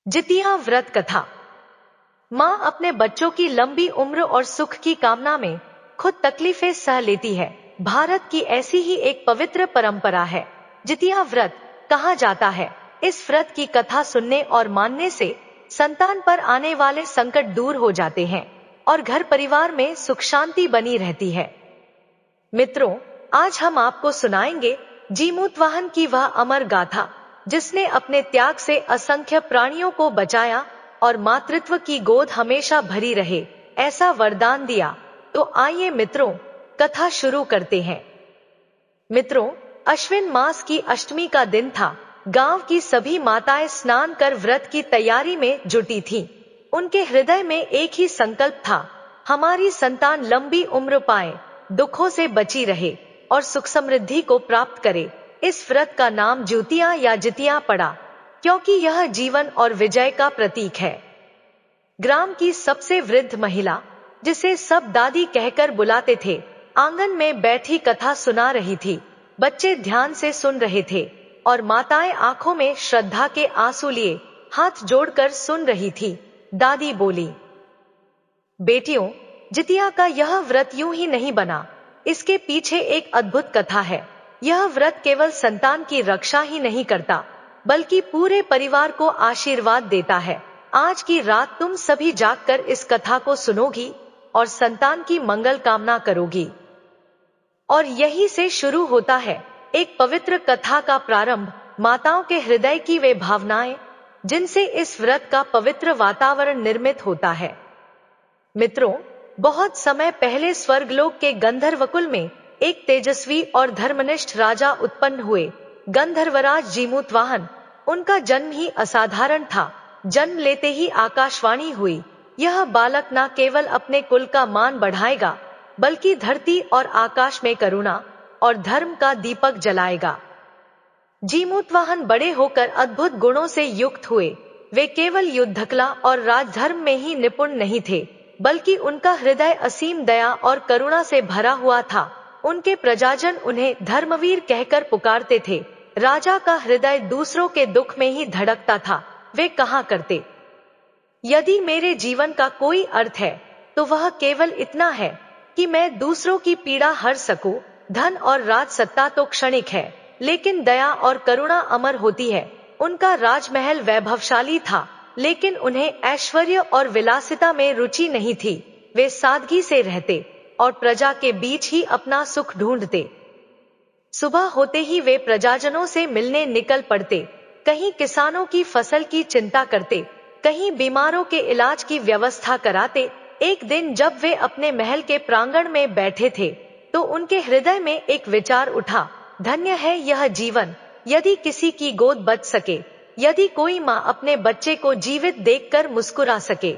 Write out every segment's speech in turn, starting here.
जितिया व्रत कथा। माँ अपने बच्चों की लंबी उम्र और सुख की कामना में खुद तकलीफें सह लेती है। भारत की ऐसी ही एक पवित्र परंपरा है, जितिया व्रत कहा जाता है। इस व्रत की कथा सुनने और मानने से संतान पर आने वाले संकट दूर हो जाते हैं और घर परिवार में सुख शांति बनी रहती है। मित्रों, आज हम आपको सुनाएंगे जीमूतवाहन की वह अमर गाथा, जिसने अपने त्याग से असंख्य प्राणियों को बचाया और मातृत्व की गोद हमेशा भरी रहे, ऐसा वरदान दिया। तो आइए मित्रों, कथा शुरू करते हैं। मित्रों, अश्विन मास की अष्टमी का दिन था। गांव की सभी माताएं स्नान कर व्रत की तैयारी में जुटी थीं। उनके हृदय में एक ही संकल्प था, हमारी संतान लंबी उम्र पाए, दुखों से बची रहे और सुख समृद्धि को प्राप्त करे। इस व्रत का नाम ज्योतिया या जितिया पड़ा, क्योंकि यह जीवन और विजय का प्रतीक है। ग्राम की सबसे वृद्ध महिला, जिसे सब दादी कहकर बुलाते थे, आंगन में बैठी कथा सुना रही थी। बच्चे ध्यान से सुन रहे थे और माताएं आंखों में श्रद्धा के आंसू लिए हाथ जोड़कर सुन रही थी। दादी बोली, बेटियों, जितिया का यह व्रत यूं ही नहीं बना, इसके पीछे एक अद्भुत कथा है। यह व्रत केवल संतान की रक्षा ही नहीं करता, बल्कि पूरे परिवार को आशीर्वाद देता है। आज की रात तुम सभी जागकर इस कथा को सुनोगी और संतान की मंगल कामना करोगी। और यहीं से शुरू होता है एक पवित्र कथा का प्रारंभ, माताओं के हृदय की वे भावनाएं जिनसे इस व्रत का पवित्र वातावरण निर्मित होता है। मित्रों, बहुत समय पहले स्वर्गलोक के गंधर्वकुल में एक तेजस्वी और धर्मनिष्ठ राजा उत्पन्न हुए, गंधर्वराज जीमूतवाहन। उनका जन्म ही असाधारण था। जन्म लेते ही आकाशवाणी हुई, यह बालक न केवल अपने कुल का मान बढ़ाएगा, बल्कि धरती और आकाश में करुणा और धर्म का दीपक जलाएगा। जीमूतवाहन बड़े होकर अद्भुत गुणों से युक्त हुए। वे केवल युद्धकला और राजधर्म में ही निपुण नहीं थे, बल्कि उनका हृदय असीम दया और करुणा से भरा हुआ था। उनके प्रजाजन उन्हें धर्मवीर कहकर पुकारते थे। राजा का हृदय दूसरों के दुख में ही धड़कता था। वे कहा करते, यदि मेरे जीवन का कोई अर्थ है तो वह केवल इतना है कि मैं दूसरों की पीड़ा हर सकूं। धन और राज सत्ता तो क्षणिक है, लेकिन दया और करुणा अमर होती है। उनका राजमहल वैभवशाली था, लेकिन उन्हें ऐश्वर्य और विलासिता में रुचि नहीं थी। वे सादगी से रहते और प्रजा के बीच ही अपना सुख ढूंढते। सुबह होते ही वे प्रजाजनों से मिलने निकल पड़ते, कहीं किसानों की फसल की चिंता करते, कहीं बीमारों के इलाज की व्यवस्था कराते। एक दिन जब वे अपने महल के प्रांगण में बैठे थे, तो उनके हृदय में एक विचार उठा, धन्य है यह जीवन, यदि किसी की गोद बच सके, यदि कोई माँ अपने बच्चे को जीवित देखकर मुस्कुरा सके।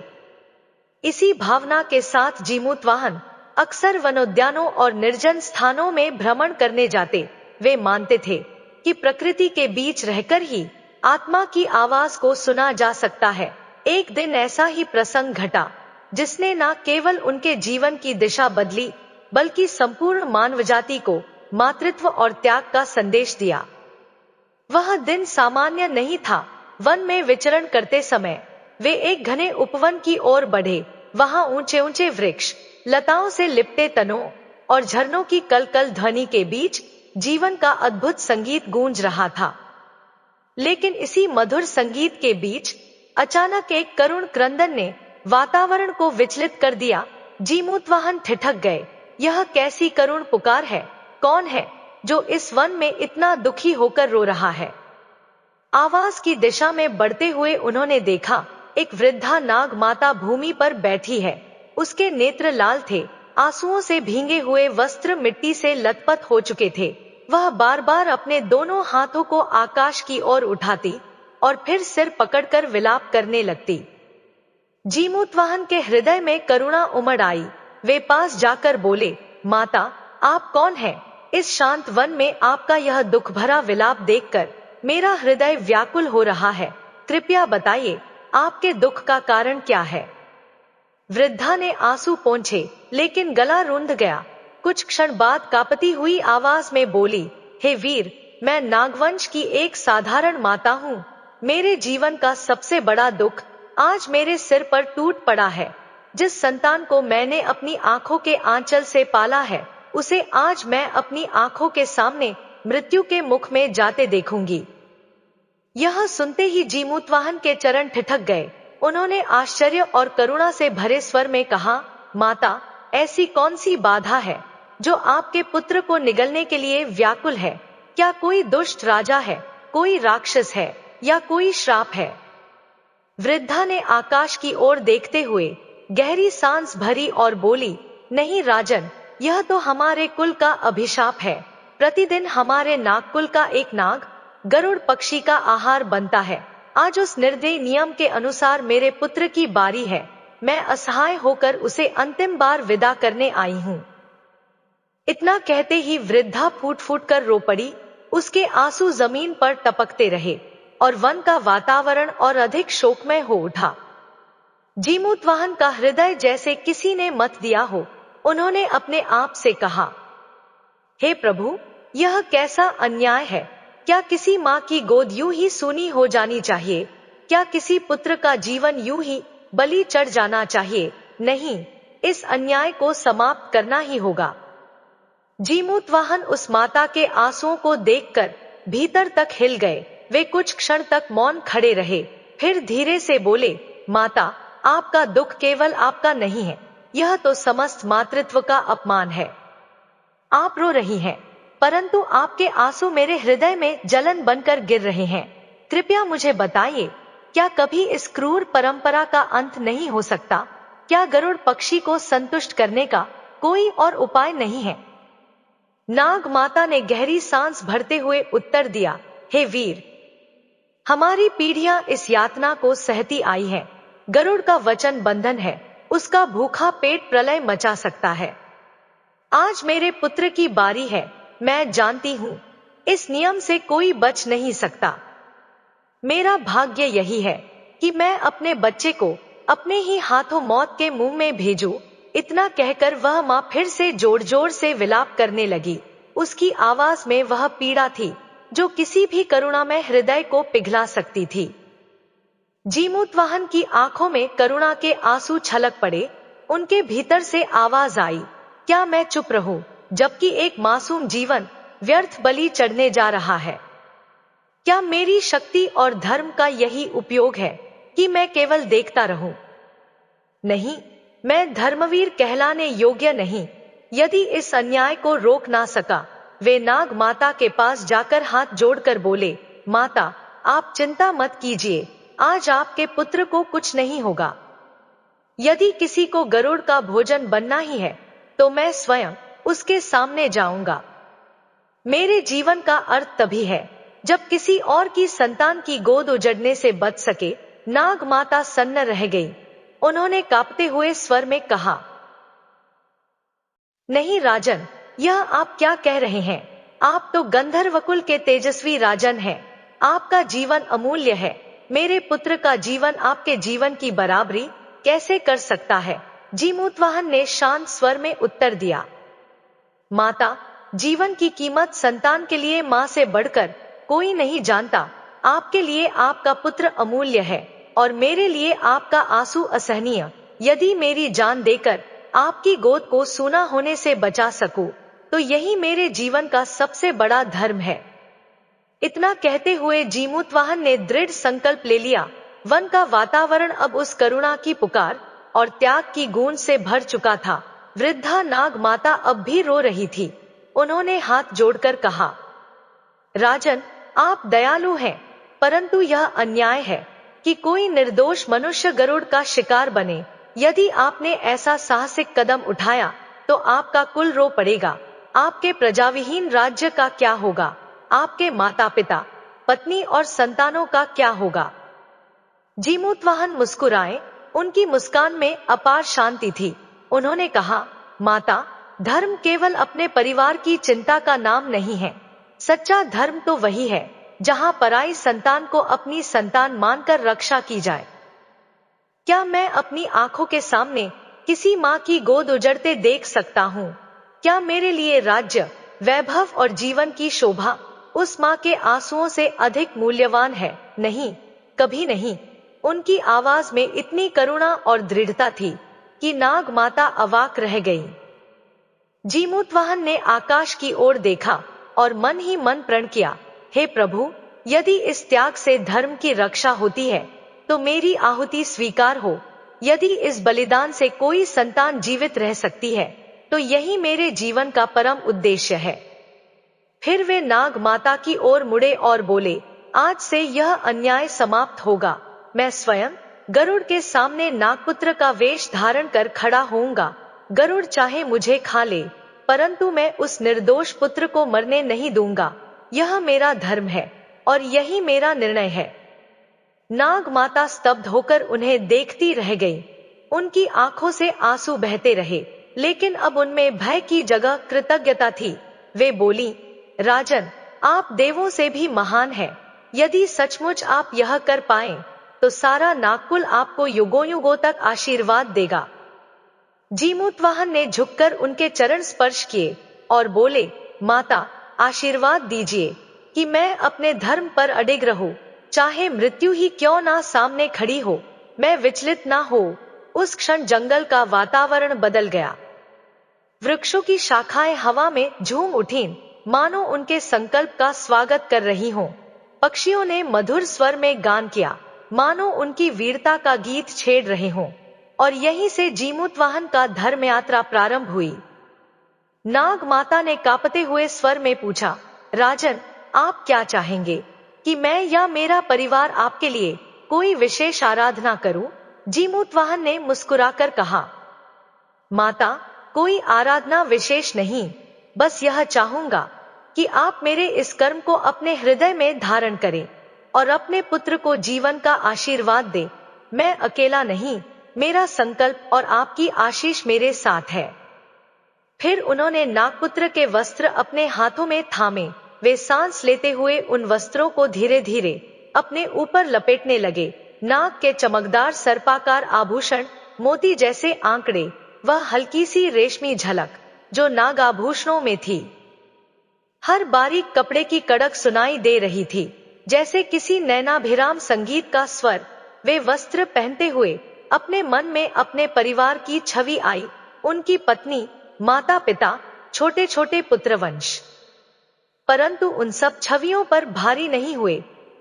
इसी भावना के साथ जीमूतवाहन अक्सर वनोद्यानों और निर्जन स्थानों में भ्रमण करने जाते। वे मानते थे कि प्रकृति के बीच रहकर ही आत्मा की आवाज को सुना जा सकता है। एक दिन ऐसा ही प्रसंग घटा, जिसने न केवल उनके जीवन की दिशा बदली, बल्कि संपूर्ण मानवजाति को मातृत्व और त्याग का संदेश दिया। वह दिन सामान्य नहीं था। वन में विचरण करते समय वे एक घने उपवन की ओर बढ़े। वहां ऊंचे ऊंचे वृक्ष, लताओं से लिपटे तनों और झरनों की कलकल ध्वनि के बीच जीवन का अद्भुत संगीत गूंज रहा था। लेकिन इसी मधुर संगीत के बीच अचानक एक करुण क्रंदन ने वातावरण को विचलित कर दिया। जीमूतवाहन ठिठक गए। यह कैसी करुण पुकार है? कौन है जो इस वन में इतना दुखी होकर रो रहा है? आवाज की दिशा में बढ़ते हुए उन्होंने देखा, एक वृद्धा नाग माता भूमि पर बैठी है। उसके नेत्र लाल थे, आंसुओं से भींगे हुए वस्त्र मिट्टी से लथपथ हो चुके थे। वह बार बार अपने दोनों हाथों को आकाश की ओर उठाती और फिर सिर पकड़कर विलाप करने लगती। जीमूतवाहन के हृदय में करुणा उमड़ आई। वे पास जाकर बोले, माता, आप कौन हैं? इस शांत वन में आपका यह दुख भरा विलाप देखकर मेरा हृदय व्याकुल हो रहा है। कृपया बताइए, आपके दुख का कारण क्या है? वृद्धा ने आंसू पोंछे, लेकिन गला रुंध गया। कुछ क्षण बाद कांपती हुई आवाज में बोली, हे वीर, मैं नागवंश की एक साधारण माता हूँ। मेरे जीवन का सबसे बड़ा दुख आज मेरे सिर पर टूट पड़ा है। जिस संतान को मैंने अपनी आंखों के आंचल से पाला है, उसे आज मैं अपनी आंखों के सामने मृत्यु के मुख में जाते देखूंगी। यह सुनते ही जीमूतवाहन के चरण ठिठक गए। उन्होंने आश्चर्य और करुणा से भरे स्वर में कहा, माता, ऐसी कौन सी बाधा है जो आपके पुत्र को निगलने के लिए व्याकुल है? क्या कोई दुष्ट राजा है, कोई राक्षस है या कोई श्राप है? वृद्धा ने आकाश की ओर देखते हुए गहरी सांस भरी और बोली, नहीं राजन, यह तो हमारे कुल का अभिशाप है। प्रतिदिन हमारे नागकुल का एक नाग गरुड़ पक्षी का आहार बनता है। आज उस निर्दयी नियम के अनुसार मेरे पुत्र की बारी है। मैं असहाय होकर उसे अंतिम बार विदा करने आई हूँ। इतना कहते ही वृद्धा फूट फूट कर रो पड़ी। उसके आंसू जमीन पर टपकते रहे और वन का वातावरण और अधिक शोकमय हो उठा। जीमूतवाहन का हृदय जैसे किसी ने मथ दिया हो। उन्होंने अपने आप से कहा, हे प्रभु, यह कैसा अन्याय है? क्या किसी माँ की गोद यूं ही सूनी हो जानी चाहिए? क्या किसी पुत्र का जीवन यूं ही बलि चढ़ जाना चाहिए? नहीं, इस अन्याय को समाप्त करना ही होगा। जीमूतवाहन उस माता के आंसुओं को देखकर भीतर तक हिल गए। वे कुछ क्षण तक मौन खड़े रहे, फिर धीरे से बोले, माता, आपका दुख केवल आपका नहीं है, यह तो समस्त मातृत्व का अपमान है। आप रो रही हैं, परंतु आपके आंसू मेरे हृदय में जलन बनकर गिर रहे हैं। कृपया मुझे बताइए, क्या कभी इस क्रूर परंपरा का अंत नहीं हो सकता? क्या गरुड़ पक्षी को संतुष्ट करने का कोई और उपाय नहीं है? नाग माता ने गहरी सांस भरते हुए उत्तर दिया, हे वीर, हमारी पीढ़ियां इस यातना को सहती आई है। गरुड़ का वचन बंधन है, उसका भूखा पेट प्रलय मचा सकता है। आज मेरे पुत्र की बारी है। मैं जानती हूँ इस नियम से कोई बच नहीं सकता। मेरा भाग्य यही है कि मैं अपने बच्चे को अपने ही हाथों मौत के मुंह में भेजूं। इतना कहकर वह माँ फिर से जोर जोर से विलाप करने लगी। उसकी आवाज में वह पीड़ा थी जो किसी भी करुणामय हृदय को पिघला सकती थी। जीमूतवाहन की आंखों में करुणा के आंसू छलक पड़े। उनके भीतर से आवाज आई, क्या मैं चुप रहूं जबकि एक मासूम जीवन व्यर्थ बलि चढ़ने जा रहा है? क्या मेरी शक्ति और धर्म का यही उपयोग है कि मैं केवल देखता रहूं? नहीं, मैं धर्मवीर कहलाने योग्य नहीं। यदि इस अन्याय को रोक ना सका, वे नाग माता के पास जाकर हाथ जोड़कर बोले, माता, आप चिंता मत कीजिए, आज आपके पुत्र को कुछ नहीं होगा। यदि किसी को गरुड़ का भोजन बनना ही है तो मैं स्वयं उसके सामने जाऊंगा। मेरे जीवन का अर्थ तभी है जब किसी और की संतान की गोद उजड़ने से बच सके। नाग माता सन्न रह गई। उन्होंने कांपते हुए स्वर में कहा, नहीं राजन, यह आप क्या कह रहे हैं? आप तो गंधर्वकुल के तेजस्वी राजन हैं। आपका जीवन अमूल्य है। मेरे पुत्र का जीवन आपके जीवन की बराबरी कैसे कर सकता है? जीमूतवाहन ने शांत स्वर में उत्तर दिया, माता, जीवन की कीमत संतान के लिए मां से बढ़कर कोई नहीं जानता। आपके लिए आपका पुत्र अमूल्य है और मेरे लिए आपका आंसू असहनीय। यदि मेरी जान देकर आपकी गोद को सूना होने से बचा सकूं, तो यही मेरे जीवन का सबसे बड़ा धर्म है। इतना कहते हुए जीमूतवाहन ने दृढ़ संकल्प ले लिया। वन का वातावरण अब उस करुणा की पुकार और त्याग की गूंज से भर चुका था। वृद्धा नाग माता अब भी रो रही थी। उन्होंने हाथ जोड़कर कहा, राजन, आप दयालु हैं, परंतु यह अन्याय है कि कोई निर्दोष मनुष्य गरुड़ का शिकार बने। यदि आपने ऐसा साहसिक कदम उठाया तो आपका कुल रो पड़ेगा। आपके प्रजाविहीन राज्य का क्या होगा? आपके माता पिता, पत्नी और संतानों का क्या होगा? जीमूतवाहन मुस्कुराए। उनकी मुस्कान में अपार शांति थी। उन्होंने कहा, माता, धर्म केवल अपने परिवार की चिंता का नाम नहीं है। सच्चा धर्म तो वही है जहां पराई संतान को अपनी संतान मानकर रक्षा की जाए। क्या मैं अपनी आंखों के सामने किसी माँ की गोद उजड़ते देख सकता हूँ? क्या मेरे लिए राज्य, वैभव और जीवन की शोभा उस माँ के आंसुओं से अधिक मूल्यवान है? नहीं, कभी नहीं। उनकी आवाज में इतनी करुणा और दृढ़ता थी कि नाग माता अवाक रह गई। जीमूतवाहन ने आकाश की ओर देखा और मन ही मन प्रण किया, हे प्रभु, यदि इस त्याग से धर्म की रक्षा होती है तो मेरी आहुति स्वीकार हो। यदि इस बलिदान से कोई संतान जीवित रह सकती है तो यही मेरे जीवन का परम उद्देश्य है। फिर वे नाग माता की ओर मुड़े और बोले, आज से यह अन्याय समाप्त होगा। मैं स्वयं गरुड़ के सामने नागपुत्र का वेश धारण कर खड़ा होऊंगा। गरुड़ चाहे मुझे खा ले, परंतु मैं उस निर्दोष पुत्र को मरने नहीं दूंगा। यह मेरा धर्म है और यही मेरा निर्णय है। नाग माता स्तब्ध होकर उन्हें देखती रह गई। उनकी आंखों से आंसू बहते रहे, लेकिन अब उनमें भय की जगह कृतज्ञता थी। वे बोली, राजन, आप देवों से भी महान हैं। यदि सचमुच आप यह कर पाएं तो सारा नागकुल आपको युगों युगों तक आशीर्वाद देगा। जीमूतवाहन ने झुककर उनके चरण स्पर्श किए और बोले, माता, आशीर्वाद दीजिए कि मैं अपने धर्म पर अडिग रहूं, चाहे मृत्यु ही क्यों ना सामने खड़ी हो, मैं विचलित ना हो। उस क्षण जंगल का वातावरण बदल गया। वृक्षों की शाखाएं हवा में झूम उठीं, मानो उनके संकल्प का स्वागत कर रही हों। पक्षियों ने मधुर स्वर में गान किया, मानो उनकी वीरता का गीत छेड़ रहे हों। और यहीं से जीमूतवाहन का धर्म यात्रा प्रारंभ हुई। नाग माता ने कांपते हुए स्वर में पूछा, राजन, आप क्या चाहेंगे कि मैं या मेरा परिवार आपके लिए कोई विशेष आराधना करूं? जीमूतवाहन ने मुस्कुराकर कहा, माता, कोई आराधना विशेष नहीं, बस यह चाहूंगा कि आप मेरे इस कर्म को अपने हृदय में धारण करें और अपने पुत्र को जीवन का आशीर्वाद दें। मैं अकेला नहीं, मेरा संकल्प और आपकी आशीष मेरे साथ है। फिर उन्होंने नागपुत्र के वस्त्र अपने हाथों में थामे। वे सांस लेते हुए उन वस्त्रों को धीरे धीरे अपने ऊपर लपेटने लगे। नाग के चमकदार सर्पाकार आभूषण, मोती जैसे आंकड़े, वह हल्की सी रेशमी झलक जो नाग आभूषणों में थी, हर बारीक कपड़े की कड़क सुनाई दे रही थी, जैसे किसी नैनाभिराम संगीत का स्वर। वे वस्त्र पहनते हुए अपने मन में अपने परिवार की छवि आई, उनकी पत्नी, माता पिता, छोटे छोटे पुत्रवंश। परंतु उन सब छवियों पर भारी नहीं हुए,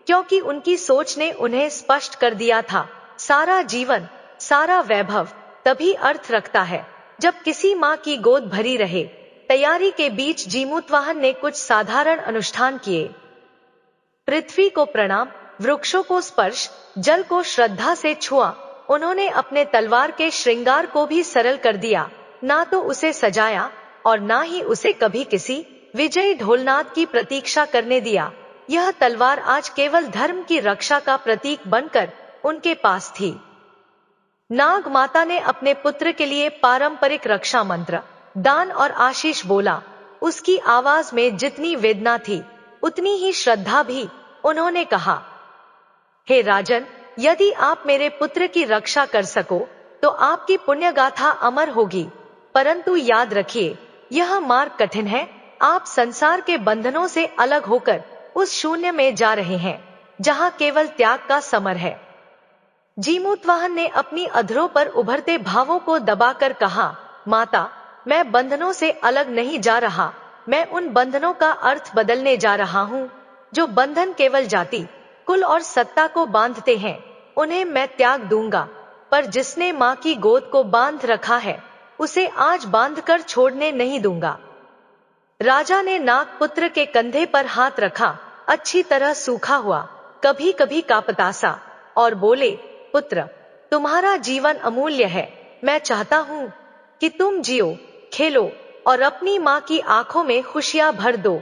क्योंकि उनकी सोच ने उन्हें स्पष्ट कर दिया था, सारा जीवन, सारा वैभव तभी अर्थ रखता है जब किसी माँ की गोद भरी रहे। तैयारी के बीच जीमूतवाहन ने कुछ साधारण अनुष्ठान किए। पृथ्वी को प्रणाम, वृक्षों को स्पर्श, जल को श्रद्धा से छुआ। उन्होंने अपने तलवार के श्रृंगार को भी सरल कर दिया, ना तो उसे सजाया और ना ही उसे कभी किसी विजयी ढोलनाद की प्रतीक्षा करने दिया। यह तलवार आज केवल धर्म की रक्षा का प्रतीक बनकर उनके पास थी। नाग माता ने अपने पुत्र के लिए पारंपरिक रक्षा मंत्र, दान और आशीष बोला। उसकी आवाज में जितनी वेदना थी उतनी ही श्रद्धा भी। उन्होंने कहा, हे राजन, यदि आप मेरे पुत्र की रक्षा कर सको तो आपकी पुण्यगाथा अमर होगी। परंतु याद रखिए, यह मार्ग कठिन है। आप संसार के बंधनों से अलग होकर उस शून्य में जा रहे हैं जहां केवल त्याग का समर है। जीमूतवाहन ने अपनी अधरों पर उभरते भावों को दबाकर कहा, माता, मैं बंधनों से अलग नहीं जा रहा, मैं उन बंधनों का अर्थ बदलने जा रहा हूँ। जो बंधन केवल जाति, कुल और सत्ता को बांधते हैं, उन्हें मैं त्याग दूंगा, पर जिसने माँ की गोद को बांध रखा है उसे आज बांधकर छोड़ने नहीं दूंगा। राजा ने नागपुत्र के कंधे पर हाथ रखा, अच्छी तरह सूखा हुआ, कभी कभी कांपता सा, और बोले, पुत्र, तुम्हारा जीवन अमूल्य है। मैं चाहता हूँ कि तुम जियो, खेलो और अपनी माँ की आंखों में खुशियां भर दो।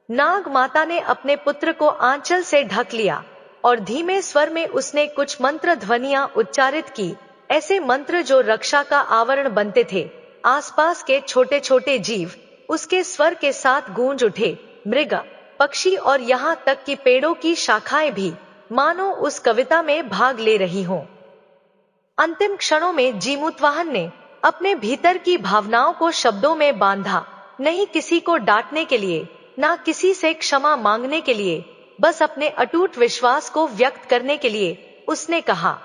नाग माता ने अपने पुत्र को आंचल से ढक लिया और धीमे स्वर में उसने कुछ मंत्र ध्वनियां उच्चारित की, ऐसे मंत्र जो रक्षा का आवरण बनते थे। आसपास के छोटे छोटे जीव उसके स्वर के साथ गूंज उठे, मृग, पक्षी और यहाँ तक कि पेड़ों की शाखाएं भी मानो उस कविता में भाग ले रही हों। अंतिम क्षणों में जीमूतवाहन ने अपने भीतर की भावनाओं को शब्दों में बांधा, नहीं किसी को डांटने के लिए, ना किसी से क्षमा मांगने के लिए, बस अपने अटूट विश्वास को व्यक्त करने के लिए उसने कहा,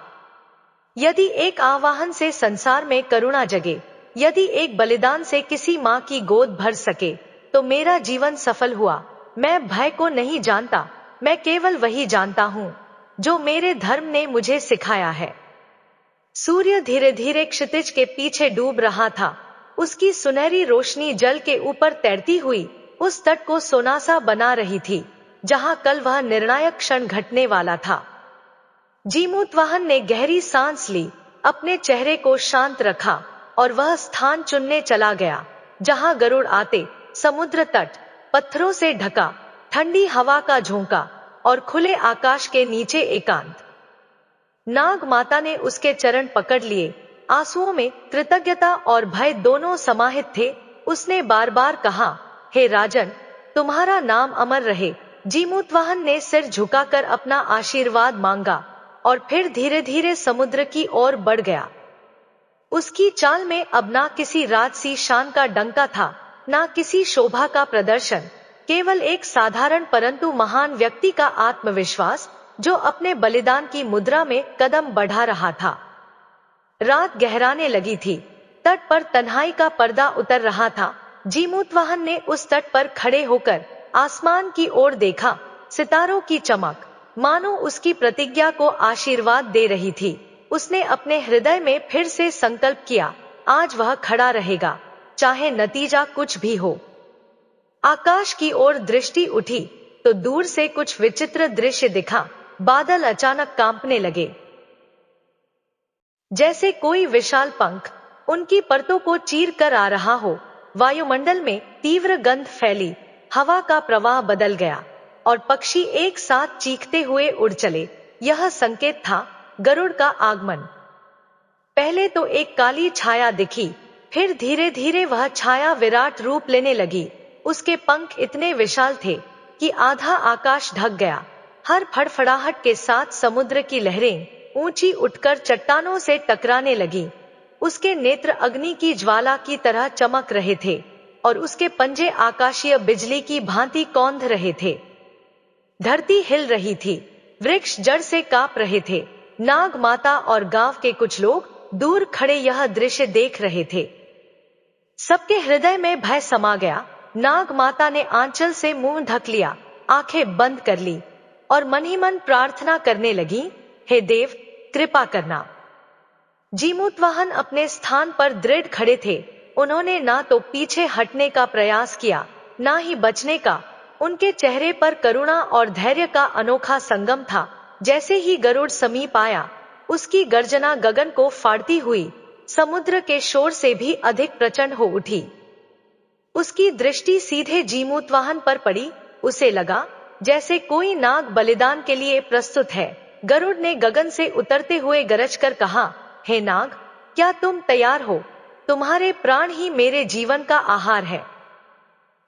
यदि एक आह्वान से संसार में करुणा जगे, यदि एक बलिदान से किसी माँ की गोद भर सके, तो मेरा जीवन सफल हुआ। मैं भय को नहीं जानता, मैं केवल वही जानता हूँ जो मेरे धर्म ने मुझे सिखाया है। सूर्य धीरे धीरे क्षितिज के पीछे डूब रहा था। उसकी सुनहरी रोशनी जल के ऊपर तैरती हुई उस तट को सोनासा बना रही थी, जहां कल वह निर्णायक क्षण घटने वाला था। जीमूतवाहन ने गहरी सांस ली, अपने चेहरे को शांत रखा और वह स्थान चुनने चला गया जहां गरुड़ आते, समुद्र तट, पत्थरों से ढका, ठंडी हवा का झोंका और खुले आकाश के नीचे एकांत। नाग माता ने उसके चरण पकड़ लिए, आंसुओं में कृतज्ञता और भय दोनों समाहित थे। उसने बार बार कहा, हे राजन, तुम्हारा नाम अमर रहे। जीमूतवाहन ने सिर झुकाकर अपना आशीर्वाद मांगा और फिर धीरे धीरे समुद्र की ओर बढ़ गया। उसकी चाल में अब ना किसी राजसी शान का डंका था, ना किसी शोभा का प्रदर्शन, केवल एक साधारण परंतु महान व्यक्ति का आत्मविश्वास जो अपने बलिदान की मुद्रा में कदम बढ़ा रहा था। रात गहराने लगी थी, तट पर तन्हाई का पर्दा उतर रहा था। जीमूतवाहन ने उस तट पर खड़े होकर आसमान की ओर देखा, सितारों की चमक मानो उसकी प्रतिज्ञा को आशीर्वाद दे रही थी। उसने अपने हृदय में फिर से संकल्प किया, आज वह खड़ा रहेगा, चाहे नतीजा कुछ भी हो। आकाश की ओर दृष्टि उठी तो दूर से कुछ विचित्र दृश्य दिखा। बादल अचानक कांपने लगे, जैसे कोई विशाल पंख उनकी परतों को चीर कर आ रहा हो। वायुमंडल में तीव्र गंध फैली, हवा का प्रवाह बदल गया और पक्षी एक साथ चीखते हुए उड़ चले। यह संकेत था गरुड़ का आगमन। पहले तो एक काली छाया दिखी, फिर धीरे धीरे वह छाया विराट रूप लेने लगी। उसके पंख इतने विशाल थे कि आधा आकाश ढक गया। हर फड़फड़ाहट के साथ समुद्र की लहरें ऊंची उठकर चट्टानों से टकराने लगी। उसके नेत्र अग्नि की ज्वाला की तरह चमक रहे थे और उसके पंजे आकाशीय बिजली की भांति कौंध रहे थे। धरती हिल रही थी, वृक्ष जड़ से कांप रहे थे। नाग माता और गांव के कुछ लोग दूर खड़े यह दृश्य देख रहे थे। सबके हृदय में भय समा गया। नाग माता ने आंचल से मुंह ढक लिया, आंखें बंद कर ली और मन ही मन प्रार्थना करने लगी, हे देव, कृपा करना। जीमूतवाहन अपने स्थान पर दृढ़ खड़े थे। उन्होंने ना तो पीछे हटने का प्रयास किया, ना ही बचने का। उनके चेहरे पर करुणा और धैर्य का अनोखा संगम था। जैसे ही गरुड़ समीप आया, उसकी गर्जना गगन को फाड़ती हुई समुद्र के शोर से भी अधिक प्रचंड हो उठी। उसकी दृष्टि सीधे जीमूतवाहन पर पड़ी। उसे लगा जैसे कोई नाग बलिदान के लिए प्रस्तुत है। गरुड़ ने गगन से उतरते हुए गरज कर कहा, हे नाग, क्या तुम तैयार हो? तुम्हारे प्राण ही मेरे जीवन का आहार है।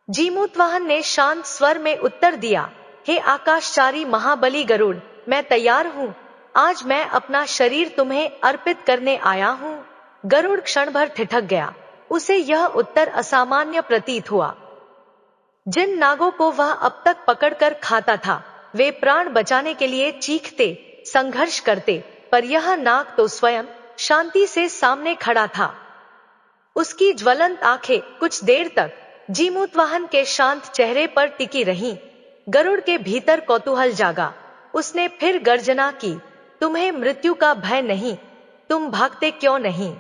जीमूतवाहन ने शांत स्वर में उत्तर दिया, हे आकाशचारी महाबली गरुड़, मैं तैयार हूँ। आज मैं अपना शरीर तुम्हें अर्पित करने आया हूँ। गरुड़ क्षण भर ठिठक गया। उसे यह उत्तर असामान्य प्रतीत हुआ। जिन नागों को वह अब तक पकड़कर खाता था, वे प्राण बचाने के लिए चीखते, संघर्ष करते, पर यह नाग तो स्वयं शांति से सामने खड़ा था। उसकी ज्वलंत आंखें कुछ देर तक जीमूतवाहन के शांत चेहरे पर टिकी रहीं। गरुड़ के भीतर कौतूहल जागा। उसने फिर गर्जना की, तुम्हें मृत्यु का भय नहीं, तुम भागते क्यों नहीं?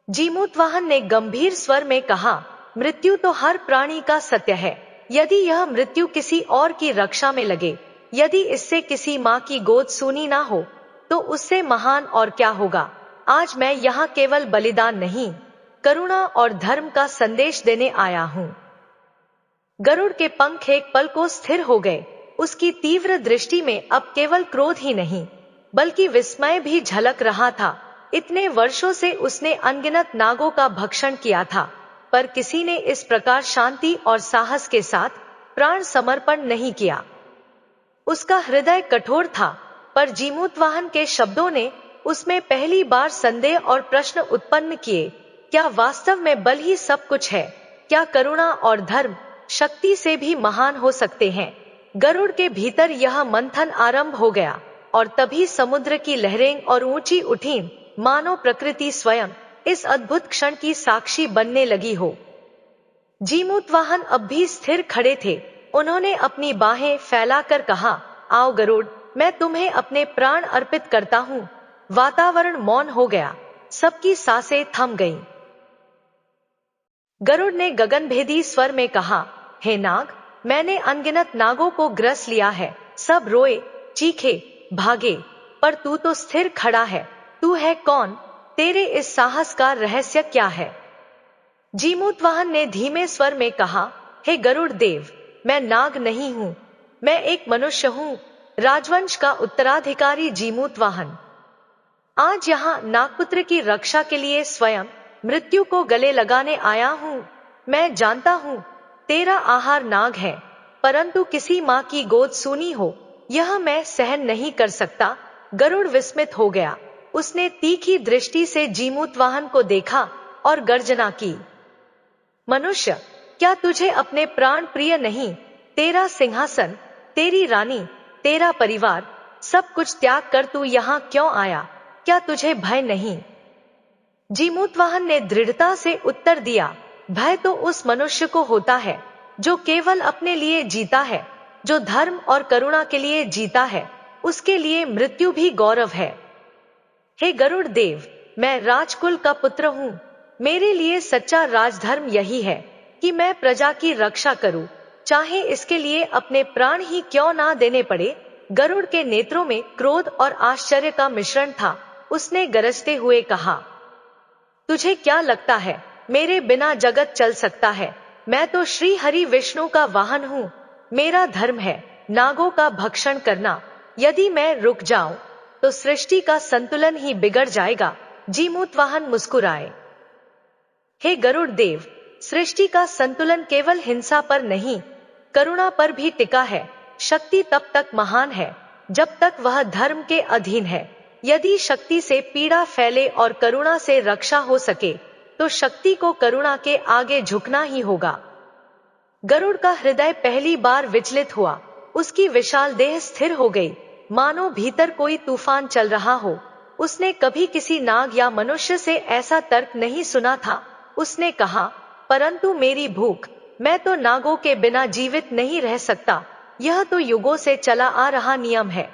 जीमूतवाहन ने गंभीर स्वर में कहा, मृत्यु तो हर प्राणी का सत्य है। यदि यह मृत्यु किसी और की रक्षा में लगे, यदि इससे किसी माँ की गोद सूनी ना हो, तो उससे महान और क्या होगा। आज मैं यहाँ केवल बलिदान नहीं, करुणा और धर्म का संदेश देने आया हूँ। गरुड़ के पंख एक पल को स्थिर हो गए। उसकी तीव्र दृष्टि में अब केवल क्रोध ही नहीं, बल्कि विस्मय भी झलक रहा था। इतने वर्षों से उसने अनगिनत नागों का भक्षण किया था, पर किसी ने इस प्रकार शांति और साहस के साथ प्राण समर्पण नहीं किया। उसका हृदय कठोर था, पर जीमूतवाहन के शब्दों ने उसमें पहली बार संदेह और प्रश्न उत्पन्न किए। क्या वास्तव में बल ही सब कुछ है? क्या करुणा और धर्म शक्ति से भी महान हो सकते हैं? गरुड़ के भीतर यह मंथन आरंभ हो गया और तभी समुद्र की लहरें और ऊंची उठीं, मानो प्रकृति स्वयं इस अद्भुत क्षण की साक्षी बनने लगी हो। जीमूतवाहन अब भी स्थिर खड़े थे। उन्होंने अपनी बाहें फैलाकर कहा, आओ गरुड़, मैं तुम्हें अपने प्राण अर्पित करता हूँ। वातावरण मौन हो गया, सबकी सांसें थम गईं। गरुड़ ने गगनभेदी स्वर में कहा, हे नाग, मैंने अनगिनत नागों को ग्रस लिया है। सब रोए, चीखे, भागे, पर तू तो स्थिर खड़ा है। तू है कौन? तेरे इस साहस का रहस्य क्या है? जीमूतवाहन ने धीमे स्वर में कहा, हे गरुड़ देव, मैं नाग नहीं हूं, मैं एक मनुष्य हूं, राजवंश का उत्तराधिकारी जीमूतवाहन। आज यहाँ नागपुत्र की रक्षा के लिए स्वयं मृत्यु को गले लगाने आया हूँ। मैं जानता हूँ तेरा आहार नाग है, परंतु किसी माँ की गोद सूनी हो, यह मैं सहन नहीं कर सकता। गरुड़ विस्मित हो गया। उसने तीखी दृष्टि से जीमूतवाहन को देखा और गर्जना की, मनुष्य, क्या तुझे अपने प्राण प्रिय नहीं? तेरा सिंहासन, तेरी रानी, तेरा परिवार, सब कुछ त्याग कर तू यहाँ क्यों आया? क्या तुझे भय नहीं? जीमूतवाहन ने दृढ़ता से उत्तर दिया, भय तो उस मनुष्य को होता है जो केवल अपने लिए जीता है, जो धर्म और करुणा के लिए जीता है, उसके लिए मृत्यु भी गौरव है। हे गरुड़ देव, मैं राजकुल का पुत्र हूँ। मेरे लिए सच्चा राजधर्म यही है कि मैं प्रजा की रक्षा करूँ, चाहे इसके लिए अपने प्राण ही क्यों ना देने पड़े। गरुड़ के नेत्रों में क्रोध और आश्चर्य का मिश्रण था। उसने गरजते हुए कहा, तुझे क्या लगता है मेरे बिना जगत चल सकता है? मैं तो श्री हरि विष्णु का वाहन हूँ। मेरा धर्म है नागों का भक्षण करना। यदि मैं रुक जाऊं तो सृष्टि का संतुलन ही बिगड़ जाएगा। जीमूतवाहन मुस्कुराए, हे गरुड़ देव, सृष्टि का संतुलन केवल हिंसा पर नहीं, करुणा पर भी टिका है। शक्ति तब तक महान है जब तक वह धर्म के अधीन है। यदि शक्ति से पीड़ा फैले और करुणा से रक्षा हो सके, तो शक्ति को करुणा के आगे झुकना ही होगा। गरुड़ का हृदय पहली बार विचलित हुआ। उसकी विशाल देह स्थिर हो गई, मानो भीतर कोई तूफान चल रहा हो। उसने कभी किसी नाग या मनुष्य से ऐसा तर्क नहीं सुना था। उसने कहा, परंतु मेरी भूख, मैं तो नागों के बिना जीवित नहीं रह सकता। यह तो युगों से चला आ रहा नियम है।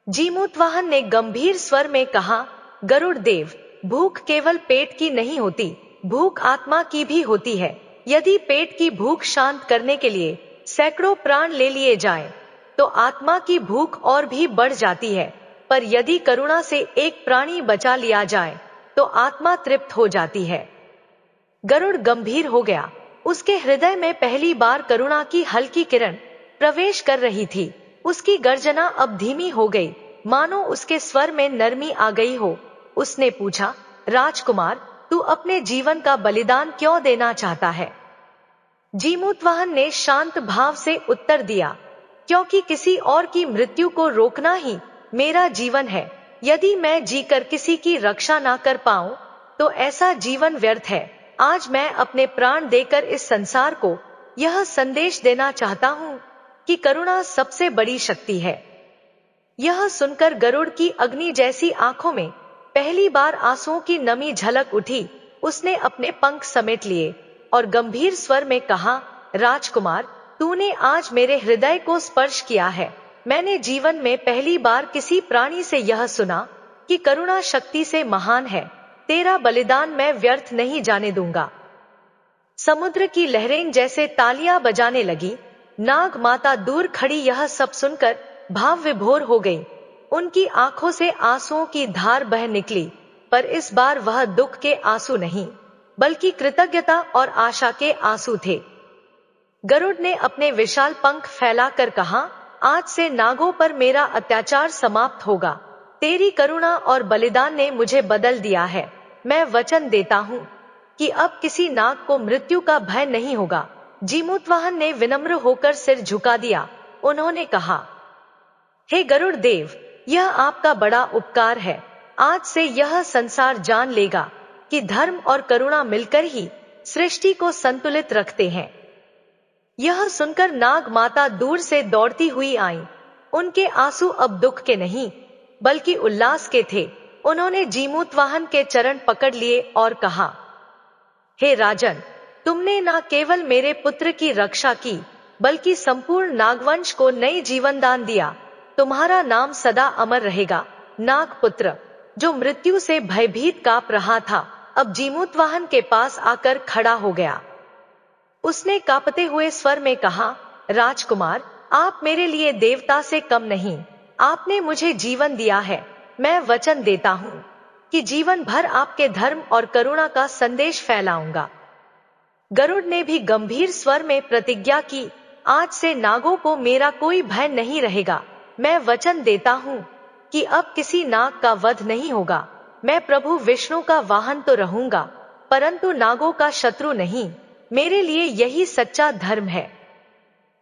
जीमूतवाहन ने गंभीर स्वर में कहा, गरुड़ देव, भूख केवल पेट की नहीं होती, भूख आत्मा की भी होती है। यदि पेट की भूख शांत करने के लिए सैकड़ों प्राण ले लिए जाए, तो आत्मा की भूख और भी बढ़ जाती है। पर यदि करुणा से एक प्राणी बचा लिया जाए, तो आत्मा तृप्त हो जाती है। गरुड़ गंभीर हो गया। उसके हृदय में पहली बार करुणा की हल्की किरण प्रवेश कर रही थी। उसकी गर्जना अब धीमी हो गई, मानो उसके स्वर में नरमी आ गई हो। उसने पूछा, राजकुमार, तू अपने जीवन का बलिदान क्यों देना चाहता है? जीमूतवाहन ने शांत भाव से उत्तर दिया, क्योंकि किसी और की मृत्यु को रोकना ही मेरा जीवन है। यदि मैं जीकर किसी की रक्षा ना कर पाऊं, तो ऐसा जीवन व्यर्थ है। आज मैं अपने प्राण देकर इस संसार को यह संदेश देना चाहता हूँ कि करुणा सबसे बड़ी शक्ति है। यह सुनकर गरुड़ की अग्नि जैसी आंखों में पहली बार आंसुओं की नमी झलक उठी। उसने अपने पंख समेट लिए और गंभीर स्वर में कहा, राजकुमार, तूने आज मेरे हृदय को स्पर्श किया है। मैंने जीवन में पहली बार किसी प्राणी से यह सुना कि करुणा शक्ति से महान है। तेरा बलिदान मैं व्यर्थ नहीं जाने दूंगा। समुद्र की लहरें जैसे तालियां बजाने लगी। नाग माता दूर खड़ी यह सब सुनकर भाव विभोर हो गई। उनकी आंखों से आंसुओं की धार बह निकली, पर इस बार वह दुख के आंसू नहीं, बल्कि कृतज्ञता और आशा के आंसू थे। गरुड़ ने अपने विशाल पंख फैलाकर कहा, आज से नागों पर मेरा अत्याचार समाप्त होगा। तेरी करुणा और बलिदान ने मुझे बदल दिया है। मैं वचन देता हूँ कि अब किसी नाग को मृत्यु का भय नहीं होगा। जीमूतवाहन ने विनम्र होकर सिर झुका दिया। उन्होंने कहा, हे गरुड़ देव, यह आपका बड़ा उपकार है। आज से यह संसार जान लेगा कि धर्म और करुणा मिलकर ही सृष्टि को संतुलित रखते हैं। यह सुनकर नाग माता दूर से दौड़ती हुई आई। उनके आंसू अब दुख के नहीं बल्कि उल्लास के थे। उन्होंने जीमूतवाहन के चरण पकड़ लिए और कहा, हे राजन, तुमने न केवल मेरे पुत्र की रक्षा की बल्कि संपूर्ण नागवंश को नई जीवन दान दिया। तुम्हारा नाम सदा अमर रहेगा। नागपुत्र, जो मृत्यु से भयभीत कांप रहा था, अब जीमूतवाहन के पास आकर खड़ा हो गया। उसने कांपते हुए स्वर में कहा, राजकुमार, आप मेरे लिए देवता से कम नहीं। आपने मुझे जीवन दिया है। मैं वचन देता हूँ कि जीवन भर आपके धर्म और करुणा का संदेश फैलाऊंगा। गरुड़ ने भी गंभीर स्वर में प्रतिज्ञा की, आज से नागों को मेरा कोई भय नहीं रहेगा। मैं वचन देता हूँ कि अब किसी नाग का वध नहीं होगा। मैं प्रभु विष्णु का वाहन तो रहूंगा, परंतु नागों का शत्रु नहीं। मेरे लिए यही सच्चा धर्म है।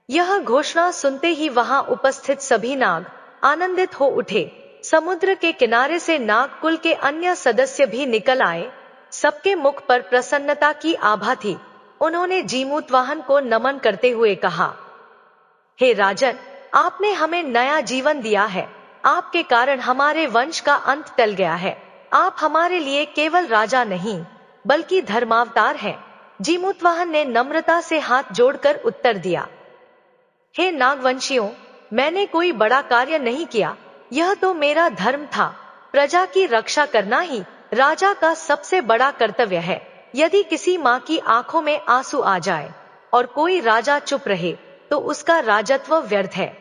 यह घोषणा सुनते ही वहां उपस्थित सभी नाग आनंदित हो उठे। समुद्र के किनारे से नाग कुल के अन्य सदस्य भी निकल आए। सबके मुख पर प्रसन्नता की आभा थी। उन्होंने जीमूतवाहन को नमन करते हुए कहा, हे राजन, आपने हमें नया जीवन दिया है। आपके कारण हमारे वंश का अंत टल गया है। आप हमारे लिए केवल राजा नहीं बल्कि धर्मावतार हैं। जीमूतवाहन ने नम्रता से हाथ जोड़कर उत्तर दिया, हे नागवंशियों, मैंने कोई बड़ा कार्य नहीं किया। यह तो मेरा धर्म था। प्रजा की रक्षा करना ही राजा का सबसे बड़ा कर्तव्य है। यदि किसी माँ की आंखों में आंसू आ जाए और कोई राजा चुप रहे तो उसका राजत्व व्यर्थ है।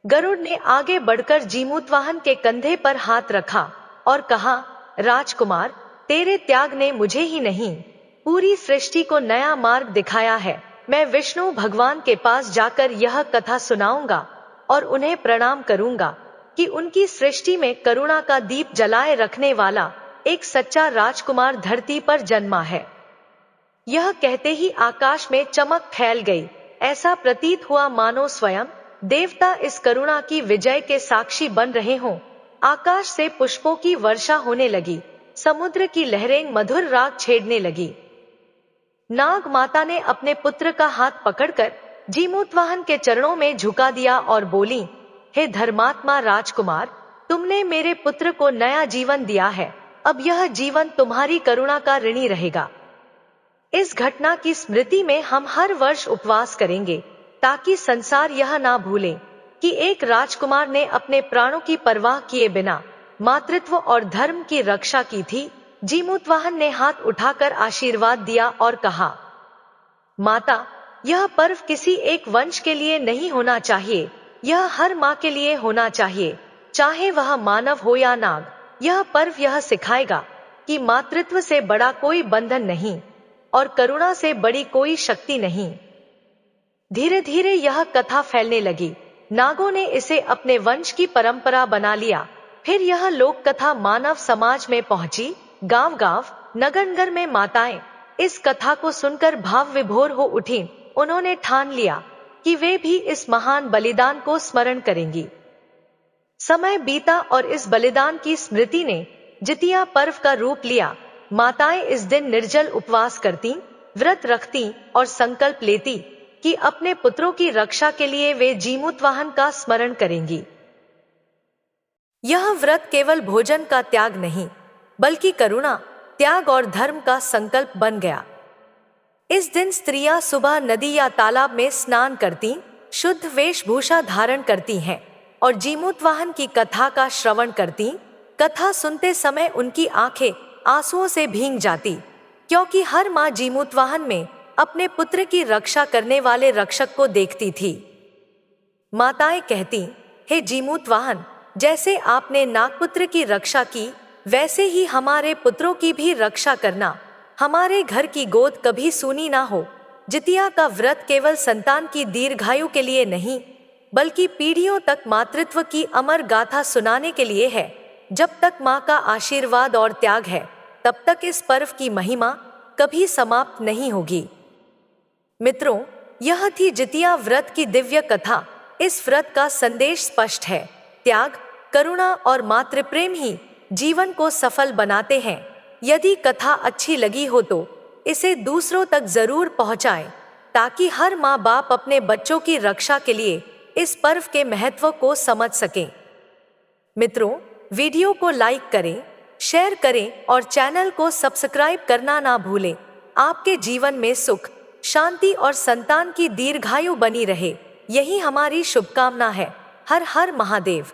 गरुड़ ने आगे बढ़कर जीमूतवाहन के कंधे पर हाथ रखा और कहा, राजकुमार, तेरे त्याग ने मुझे ही नहीं पूरी सृष्टि को नया मार्ग दिखाया है। मैं विष्णु भगवान के पास जाकर यह कथा सुनाऊंगा और उन्हें प्रणाम करूंगा कि उनकी सृष्टि में करुणा का दीप जलाए रखने वाला एक सच्चा राजकुमार धरती पर जन्मा है। यह कहते ही आकाश में चमक फैल गई। ऐसा प्रतीत हुआ मानो स्वयं देवता इस करुणा की विजय के साक्षी बन रहे हों। आकाश से पुष्पों की वर्षा होने लगी। समुद्र की लहरें मधुर राग छेड़ने लगी। नाग माता ने अपने पुत्र का हाथ पकड़कर जीमूतवाहन के चरणों में झुका दिया और बोली, हे धर्मात्मा राजकुमार, तुमने मेरे पुत्र को नया जीवन दिया है। अब यह जीवन तुम्हारी करुणा का ऋणी रहेगा। इस घटना की स्मृति में हम हर वर्ष उपवास करेंगे ताकि संसार यह ना भूले कि एक राजकुमार ने अपने प्राणों की परवाह किए बिना मातृत्व और धर्म की रक्षा की थी। जीमूतवाहन ने हाथ उठाकर आशीर्वाद दिया और कहा, माता, यह पर्व किसी एक वंश के लिए नहीं होना चाहिए। यह हर माँ के लिए होना चाहिए, चाहे वह मानव हो या नाग। यह पर्व यह सिखाएगा कि मातृत्व से बड़ा कोई बंधन नहीं और करुणा से बड़ी कोई शक्ति नहीं। धीरे धीरे यह कथा फैलने लगी। नागों ने इसे अपने वंश की परंपरा बना लिया। फिर यह लोक कथा मानव समाज में पहुंची। गांव गांव, नगर नगर में माताएं इस कथा को सुनकर भाव विभोर हो उठी। उन्होंने ठान लिया कि वे भी इस महान बलिदान को स्मरण करेंगी। समय बीता और इस बलिदान की स्मृति ने जितिया पर्व का रूप लिया। माताएं इस दिन निर्जल उपवास करती, व्रत रखती और संकल्प लेती कि अपने पुत्रों की रक्षा के लिए वे जीमूतवाहन का स्मरण करेंगी। यह व्रत केवल भोजन का त्याग नहीं बल्कि करुणा, त्याग और धर्म का संकल्प बन गया। इस दिन स्त्रियां सुबह नदी या तालाब में स्नान करती, शुद्ध वेशभूषा धारण करती हैं और जीमूतवाहन की कथा का श्रवण करती। कथा सुनते समय उनकी आंखें आंसुओं से भींग जाती, क्योंकि हर माँ जीमूतवाहन में अपने पुत्र की रक्षा करने वाले रक्षक को देखती थी। माताएं कहती, हे जीमूतवाहन, जैसे आपने नागपुत्र की रक्षा की, वैसे ही हमारे पुत्रों की भी रक्षा करना। हमारे घर की गोद कभी सूनी ना हो। जितिया का व्रत केवल संतान की दीर्घायु के लिए नहीं बल्कि पीढ़ियों तक मातृत्व की अमर गाथा सुनाने के लिए है। जब तक माँ का आशीर्वाद और त्याग है, तब तक इस पर्व की महिमा कभी समाप्त नहीं होगी। मित्रों, यह थी जितिया व्रत की दिव्य कथा। इस व्रत का संदेश स्पष्ट है। त्याग, करुणा और मातृप्रेम ही जीवन को सफल बनाते हैं। यदि कथा अच्छी लगी हो तो इसे दूसरों तक जरूर पहुंचाएं ताकि हर माँ बाप अपने बच्चों की रक्षा के लिए इस पर्व के महत्व को समझ सकें। मित्रों, वीडियो को लाइक करें, शेयर करें और चैनल को सब्सक्राइब करना ना भूलें। आपके जीवन में सुख, शांति और संतान की दीर्घायु बनी रहे, यही हमारी शुभकामना है। हर हर महादेव।